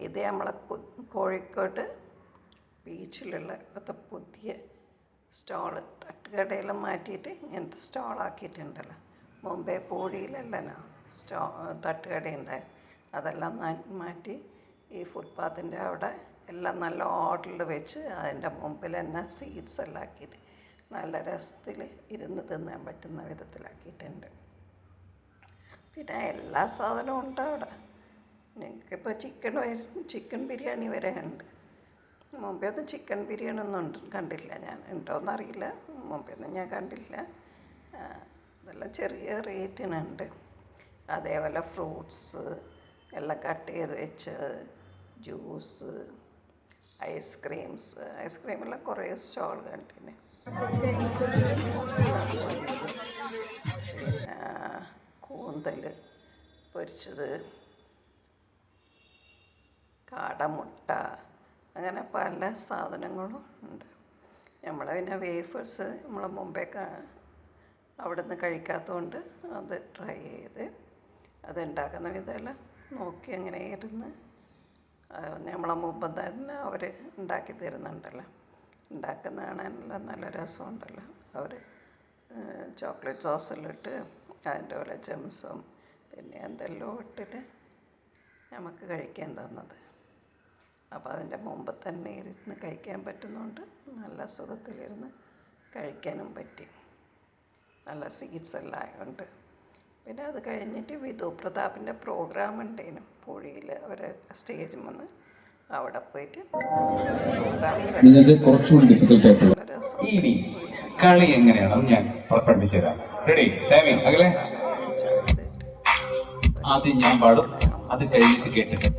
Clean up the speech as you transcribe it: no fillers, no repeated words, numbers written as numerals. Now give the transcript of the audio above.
ഇത് നമ്മളെ കോഴിക്കോട് ബീച്ചിലുള്ള ഇപ്പോഴത്തെ പുതിയ സ്റ്റോള് തട്ടുകടയെല്ലാം മാറ്റിയിട്ട് ഇങ്ങനത്തെ സ്റ്റോളാക്കിയിട്ടുണ്ടല്ലോ. മുമ്പേ പൂഴിയിലല്ലല്ലോ തട്ടുകടയുണ്ടായി. അതെല്ലാം മാറ്റി ഈ ഫുട്പാത്തിൻ്റെ അവിടെ എല്ലാം നല്ല ഓർഡറിൽ വെച്ച് അതിൻ്റെ മുമ്പിൽ തന്നെ സീറ്റ്സ് എല്ലാം ആക്കിയിട്ട് നല്ല രസത്തിൽ ഇരുന്ന് തിന്നാൻ പറ്റുന്ന വിധത്തിലാക്കിയിട്ടുണ്ട്. പിന്നെ എല്ലാ സാധനവും ഉണ്ട് അവിടെ. നിങ്ങൾക്കിപ്പോൾ ചിക്കൻ ബിരിയാണി വരെ ഉണ്ട്. മുമ്പേ ഒന്നും ചിക്കൻ ബിരിയാണി ഒന്നും കണ്ടില്ല ഞാൻ. ഉണ്ടോയെന്നറിയില്ല, മുമ്പേ ഒന്നും ഞാൻ കണ്ടില്ല. അതെല്ലാം ചെറിയ റേറ്റിനുണ്ട്. അതേപോലെ ഫ്രൂട്ട്സ് എല്ലാം കട്ട് ചെയ്ത് വെച്ച്, ജ്യൂസ്, ഐസ്ക്രീമെല്ലാം കുറേ സ്റ്റോൾ കണ്ടിന്. കൂന്തൽ പൊരിച്ചത്, കാടമുട്ട, അങ്ങനെ പല സാധനങ്ങളും ഉണ്ട്. നമ്മൾ പിന്നെ വേഫേഴ്സ് നമ്മൾ മുമ്പേ അവിടെ നിന്ന് കഴിക്കാത്തതുകൊണ്ട് അത് ട്രൈ ചെയ്ത് അതുണ്ടാക്കുന്ന വിധമെല്ലാം നോക്കി അങ്ങനെ ഇരുന്ന് നമ്മളെ മുമ്പ് തന്നെ അവർ ഉണ്ടാക്കി തരുന്നുണ്ടല്ലോ. ഉണ്ടാക്കുന്ന കാണാനെല്ലാം നല്ല രസമുണ്ടല്ലോ. അവർ ചോക്ലേറ്റ് സോസെല്ലാം ഇട്ട് അതിൻ്റെ പോലെ ജംസും പിന്നെ എന്തെല്ലാം ഇട്ടിട്ട് നമുക്ക് കഴിക്കാൻ തന്നത്. അപ്പോൾ അതിൻ്റെ മുമ്പ് തന്നെ ഇരുന്ന് കഴിക്കാൻ പറ്റുന്നതുകൊണ്ട് നല്ല സുഖത്തിലിരുന്ന് കഴിക്കാനും പറ്റി. നല്ല സീറ്റ്സ് എല്ലാം ആയതുകൊണ്ട്. പിന്നെ അത് കഴിഞ്ഞിട്ട് വിധു പ്രതാപിൻ്റെ പ്രോഗ്രാം ഉണ്ടേനും പൂഴിയിൽ. അവർ സ്റ്റേജിൽ വന്ന് അവിടെ പോയിട്ട് നിങ്ങൾക്ക് കുറച്ചുകൂടി ഡിഫിക്കൽട്ട് ആയിട്ടുള്ള ഇനി കളി എങ്ങനെയാണെന്ന് ഞാൻ പഠിപ്പിച്ചു തരാം. റെഡി? ടൈമിംഗ് അകലെ. ആദ്യം ഞാൻ പാടും, അത് കഴിഞ്ഞിട്ട് കേട്ടിട്ട്